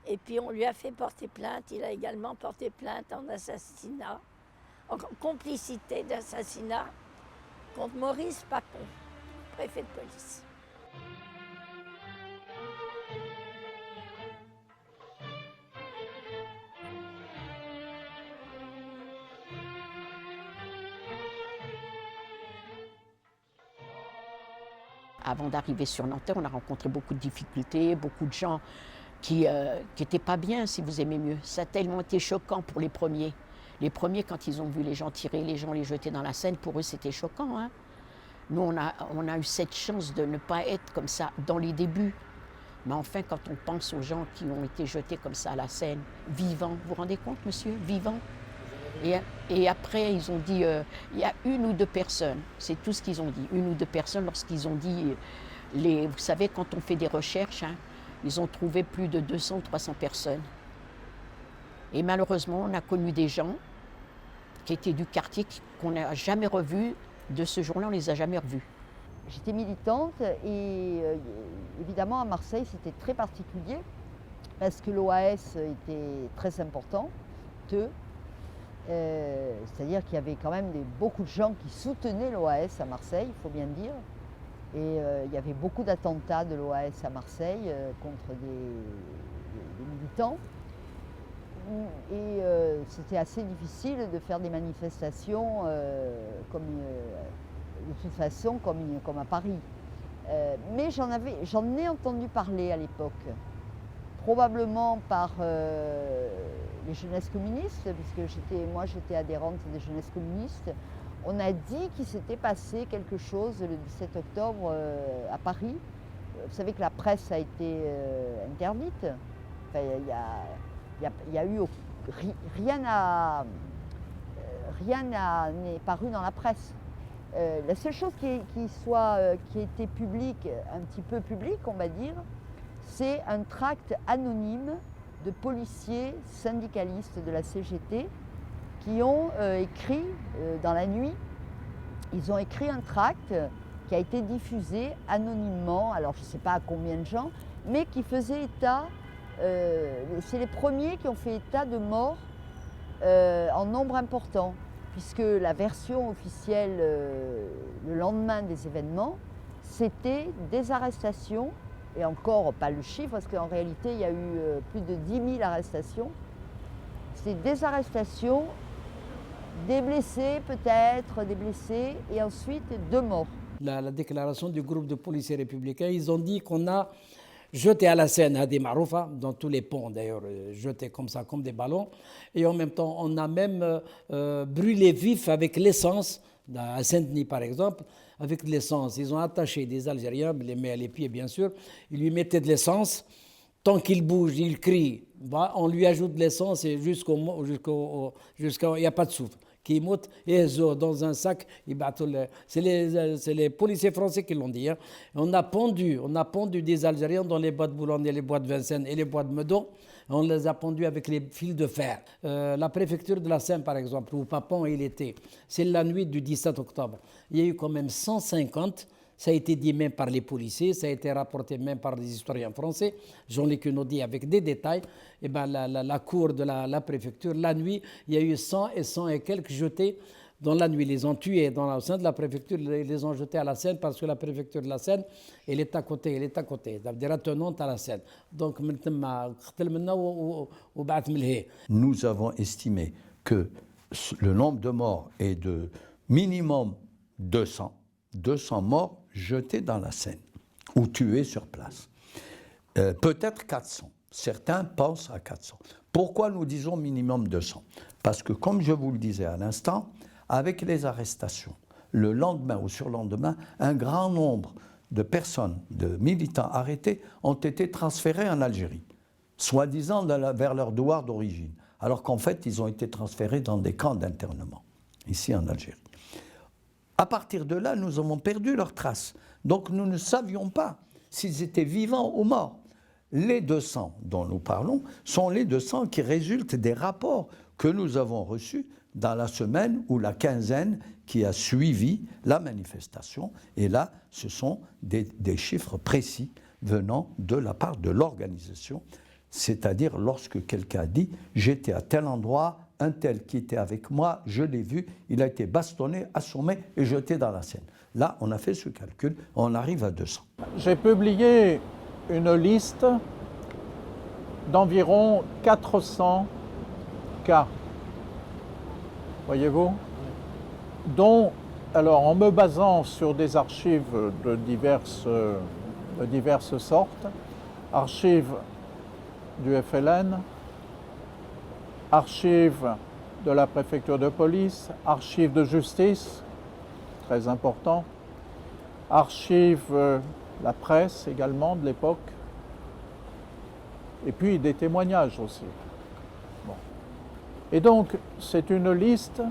Et puis on lui a fait porter plainte. Il a également porté plainte en assassinat, en complicité d'assassinat contre Maurice Papon, préfet de police. Avant d'arriver sur Nanterre, on a rencontré beaucoup de difficultés, beaucoup de gens qui n'étaient pas bien, si vous aimez mieux. Ça a tellement été choquant pour les premiers. Les premiers, quand ils ont vu les gens tirer, les gens les jeter dans la Seine, pour eux, c'était choquant. Hein. Nous, on a eu cette chance de ne pas être comme ça dans les débuts. Mais enfin, quand on pense aux gens qui ont été jetés comme ça à la Seine, vivants, vous vous rendez compte, monsieur, vivants? Et après, ils ont dit, il y a une ou deux personnes, c'est tout ce qu'ils ont dit, une ou deux personnes lorsqu'ils ont dit, vous savez, quand on fait des recherches, hein, ils ont trouvé plus de 200 ou 300 personnes. Et malheureusement, on a connu des gens qui étaient du quartier qu'on n'a jamais revus. De ce jour-là, on ne les a jamais revus. J'étais militante et évidemment à Marseille, c'était très particulier parce que l'OAS était très important. C'est-à-dire qu'il y avait quand même beaucoup de gens qui soutenaient l'OAS à Marseille, il faut bien le dire. Et il y avait beaucoup d'attentats de l'OAS à Marseille contre des militants. Et c'était assez difficile de faire des manifestations de toute façon comme à Paris. Mais j'en ai entendu parler à l'époque. Probablement par les jeunesses communistes, puisque moi j'étais adhérente des jeunesses communistes. On a dit qu'il s'était passé quelque chose le 17 octobre à Paris. Vous savez que la presse a été interdite. Enfin, il y a eu rien n'est paru dans la presse. La seule chose qui était publique, un petit peu publique, on va dire, c'est un tract anonyme de policiers syndicalistes de la CGT qui ont écrit dans la nuit, ils ont écrit un tract qui a été diffusé anonymement, alors je ne sais pas à combien de gens, mais qui faisait état, c'est les premiers qui ont fait état de morts en nombre important, puisque la version officielle le lendemain des événements, c'était des arrestations, et encore pas le chiffre, parce qu'en réalité il y a eu plus de 10 000 arrestations. C'est des arrestations, des blessés peut-être, et ensuite 2 morts. La déclaration du groupe de policiers républicains, ils ont dit qu'on a jeté à la Seine Hadi Maroufa, dans tous les ponts d'ailleurs, jeté comme ça, comme des ballons, et en même temps on a même brûlé vif avec l'essence, à Saint-Denis par exemple, avec de l'essence. Ils ont attaché des Algériens, les mains et les pieds bien sûr, ils lui mettaient de l'essence, tant qu'il bouge, il crie, on lui ajoute de l'essence et jusqu'à il n'y a pas de souffle. Qui montent et dans un sac, c'est les policiers français qui l'ont dit. Hein. On a pendu des Algériens dans les bois de Boulogne et les bois de Vincennes et les bois de Meudon. On les a pendus avec les fils de fer. La préfecture de la Seine, par exemple, où Papon il était, c'est la nuit du 17 octobre. Il y a eu quand même 150. Ça a été dit même par les policiers, ça a été rapporté même par les historiens français. Jean-Luc Hunaudi avec des détails. Et ben la cour de la préfecture, la nuit, il y a eu 100 et quelques jetés dans la nuit. Ils les ont tués au sein de la préfecture, ils les ont jetés à la Seine parce que la préfecture de la Seine, elle est à côté. Ça veut dire attenante à la Seine. Donc, nous avons estimé que le nombre de morts est de minimum 200 morts jetés dans la Seine ou tués sur place. Peut-être 400. Certains pensent à 400. Pourquoi nous disons minimum 200 ? Parce que, comme je vous le disais à l'instant, avec les arrestations, le lendemain ou surlendemain, un grand nombre de personnes, de militants arrêtés, ont été transférés en Algérie, soi-disant vers leur douar d'origine, alors qu'en fait, ils ont été transférés dans des camps d'internement, ici en Algérie. À partir de là, nous avons perdu leurs traces. Donc nous ne savions pas s'ils étaient vivants ou morts. Les 200 dont nous parlons sont les 200 qui résultent des rapports que nous avons reçus dans la semaine ou la quinzaine qui a suivi la manifestation. Et là, ce sont des chiffres précis venant de la part de l'organisation c'est-à-dire lorsque quelqu'un dit « j'étais à tel endroit, un tel qui était avec moi, je l'ai vu, il a été bastonné, assommé et jeté dans la Seine ». Là, on a fait ce calcul, on arrive à 200. J'ai publié une liste d'environ 400 cas, voyez-vous, dont, alors en me basant sur des archives de diverses sortes, archives du FLN, archives de la préfecture de police, archives de justice, très important, archives de la presse également de l'époque, et puis des témoignages aussi. Bon. Et donc, c'est une liste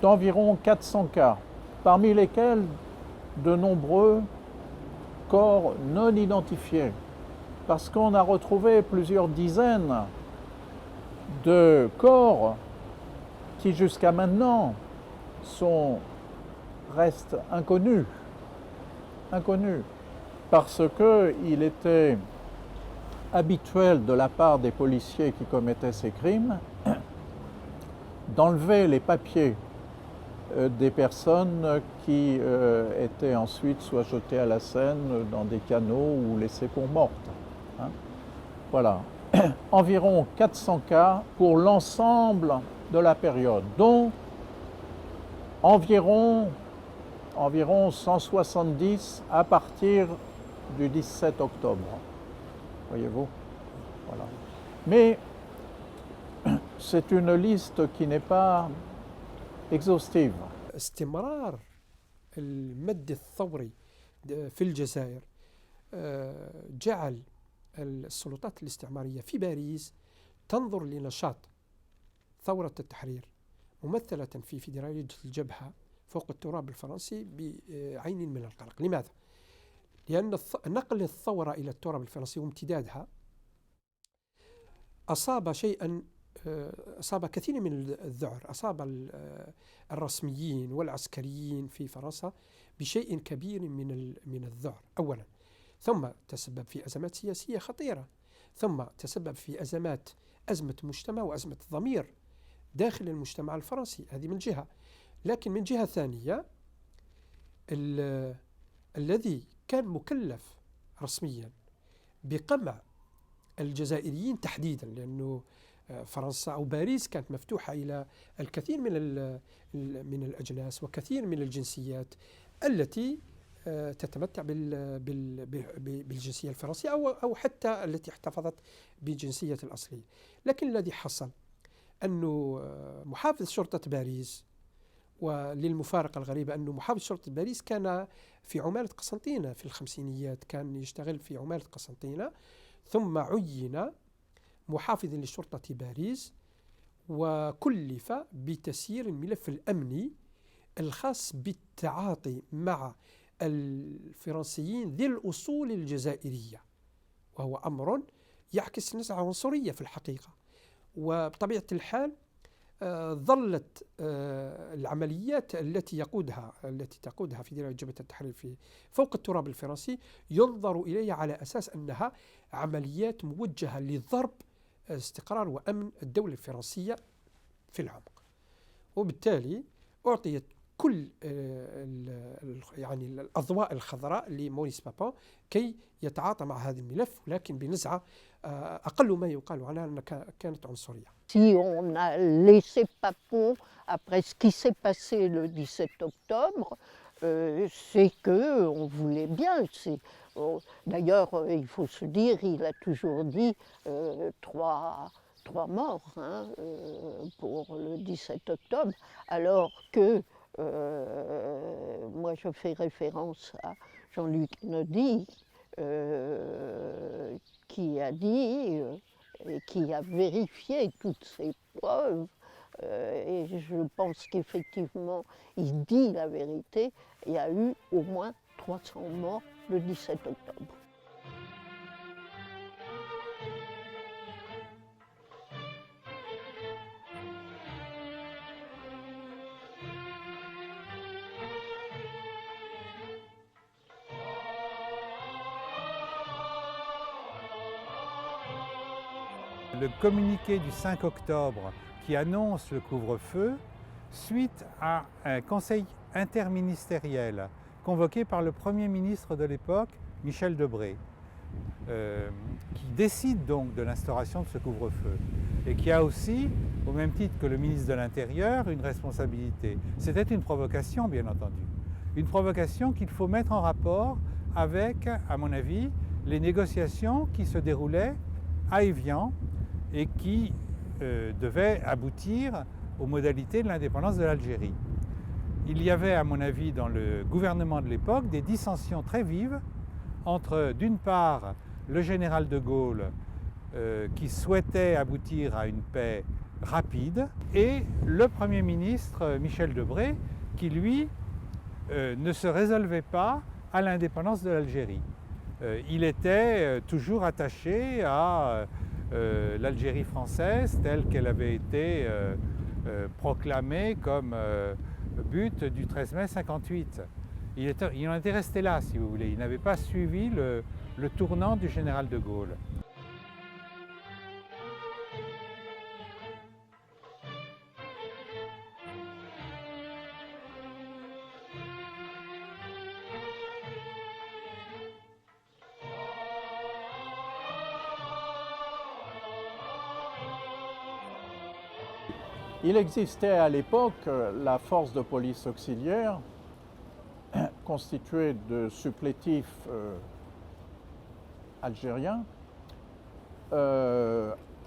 d'environ 400 cas, parmi lesquels de nombreux corps non identifiés, parce qu'on a retrouvé plusieurs dizaines de corps qui jusqu'à maintenant restent inconnus, parce qu'il était habituel de la part des policiers qui commettaient ces crimes d'enlever les papiers des personnes qui étaient ensuite soit jetées à la Seine dans des canaux ou laissées pour mortes. Hein. Voilà. Environ 400 cas pour l'ensemble de la période, dont environ 170 à partir du 17 octobre. Voyez-vous? Voilà. Mais c'est une liste qui n'est pas exhaustive. استمرار المد الثوري في الجزائر جعل السلطات الاستعمارية في باريس تنظر لنشاط ثورة التحرير ممثلة في فيدرالية الجبهة فوق التراب الفرنسي بعين من القلق. لماذا؟ لأن نقل الثورة إلى التراب الفرنسي وامتدادها أصاب كثير من الذعر، أصاب الرسميين والعسكريين في فرنسا بشيء كبير من الذعر أولا، ثم تسبب في أزمات سياسية خطيرة، ثم تسبب في أزمة مجتمع وأزمة ضمير داخل المجتمع الفرنسي، هذه من جهة. لكن من جهة ثانية الذي كان مكلف رسميا بقمع الجزائريين تحديدا، لأنه فرنسا أو باريس كانت مفتوحة إلى الكثير من الأجناس وكثير من الجنسيات التي تتمتع بالجنسية الفرنسية أو حتى التي احتفظت بالجنسية الأصلية. لكن الذي حصل أنه محافظ شرطة باريس، وللمفارقة الغريبة أنه محافظ شرطة باريس كان في عمالة قسنطينة في الخمسينيات، كان يشتغل في عمالة قسنطينة، ثم عين محافظ لشرطة باريس وكلف بتسيير الملف الأمني الخاص بالتعاطي مع الفرنسيين ذي الأصول الجزائرية، وهو أمر يعكس نزعة عنصرية في الحقيقة. وبطبيعة الحال ظلت العمليات التي تقودها فيدرالية جبهة التحرير فوق التراب الفرنسي ينظر إليها على أساس أنها عمليات موجهة لضرب استقرار وأمن الدولة الفرنسية في العمق، وبالتالي أعطيت كل يعني الأضواء الخضراء لموريس بابون كي يتعاطى مع هذا الملف، ولكن بنزعة أقل ما يقال عنها أنها كانت عنصرية. Si on a laissé Papon après ce qui s'est passé le 17 octobre, c'est qu'on voulait bien. D'ailleurs, il faut se dire, il a toujours dit trois morts pour le 17 octobre, alors que moi je fais référence à Jean-Luc Naudy qui a dit et qui a vérifié toutes ces preuves, et je pense qu'effectivement il dit la vérité, il y a eu au moins 300 morts le 17 octobre. Le communiqué du 5 octobre qui annonce le couvre-feu suite à un conseil interministériel convoqué par le Premier ministre de l'époque, Michel Debré, qui décide donc de l'instauration de ce couvre-feu et qui a aussi, au même titre que le ministre de l'Intérieur, une responsabilité. C'était une provocation, bien entendu. Une provocation qu'il faut mettre en rapport avec, à mon avis, les négociations qui se déroulaient à Évian et qui devaient aboutir aux modalités de l'indépendance de l'Algérie. Il y avait, à mon avis, dans le gouvernement de l'époque, des dissensions très vives entre, d'une part, le général de Gaulle, qui souhaitait aboutir à une paix rapide, et le Premier ministre Michel Debré, qui, lui, ne se résolvait pas à l'indépendance de l'Algérie. Il était toujours attaché à l'Algérie française telle qu'elle avait été proclamée comme but du 13 mai 1958. Il en était resté là, si vous voulez. Il n'avait pas suivi le tournant du général de Gaulle. Il existait à l'époque la force de police auxiliaire constituée de supplétifs algériens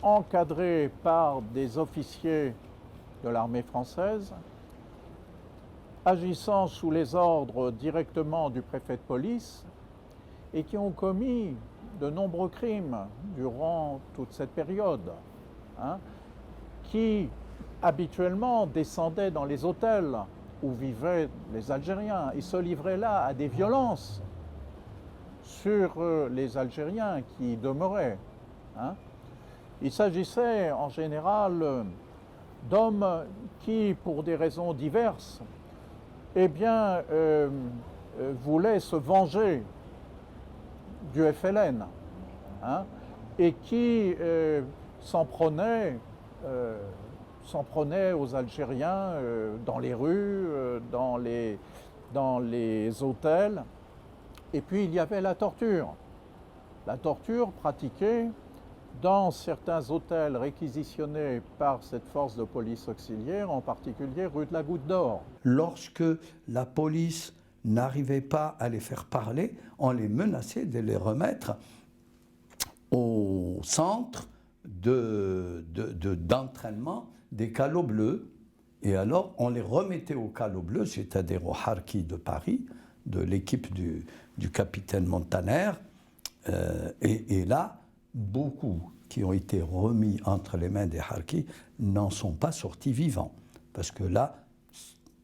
encadrés par des officiers de l'armée française agissant sous les ordres directement du préfet de police et qui ont commis de nombreux crimes durant toute cette période, qui habituellement descendaient dans les hôtels où vivaient les Algériens. Ils se livraient là à des violences sur les Algériens qui y demeuraient. Il s'agissait en général d'hommes qui, pour des raisons diverses, voulaient se venger du FLN et qui s'en prenaient aux Algériens dans les rues, dans les hôtels. Et puis il y avait la torture pratiquée dans certains hôtels réquisitionnés par cette force de police auxiliaire, en particulier rue de la Goutte d'Or. Lorsque la police n'arrivait pas à les faire parler, on les menaçait de les remettre au centre d'entraînement des calots bleus. Et alors, on les remettait aux calots bleus, c'est-à-dire au Harki de Paris, de l'équipe du capitaine Montaner. Et là, beaucoup qui ont été remis entre les mains des Harkis n'en sont pas sortis vivants. Parce que là,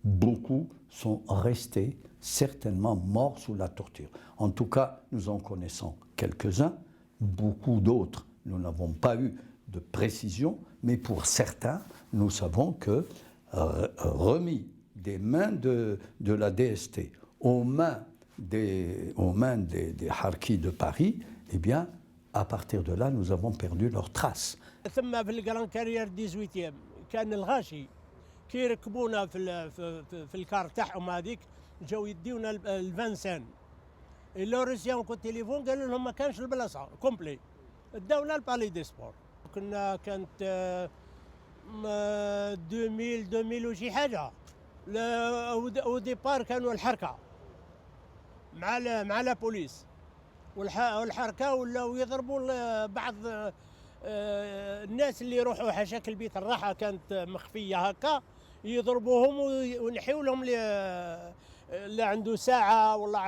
beaucoup sont restés certainement morts sous la torture. En tout cas, nous en connaissons quelques-uns, beaucoup d'autres, nous n'avons pas eu de précision, mais pour certains, nous savons que remis des mains de la DST aux mains des Harkis de Paris, eh bien, à partir de là, nous avons perdu leurs traces. ثم في الجران كارير 18 كان الغاشي كي يركبونا في الكار تاعهم هذيك جاو يديونا الفانسان اللوريسيان كو تليفون قالوا لهم ما كانش البلاصه كومبلي داونا البالي دي سبور كانت 2000 وشي حاجه او ديبار كانوا الحركه مع لا بوليس والحركه ولاو يضربوا بعض الناس اللي يروحوا حاشاك البيت الراحه كانت مخفيه هكا يضربوهم وينحيوا لهم اللي عنده ساعه والله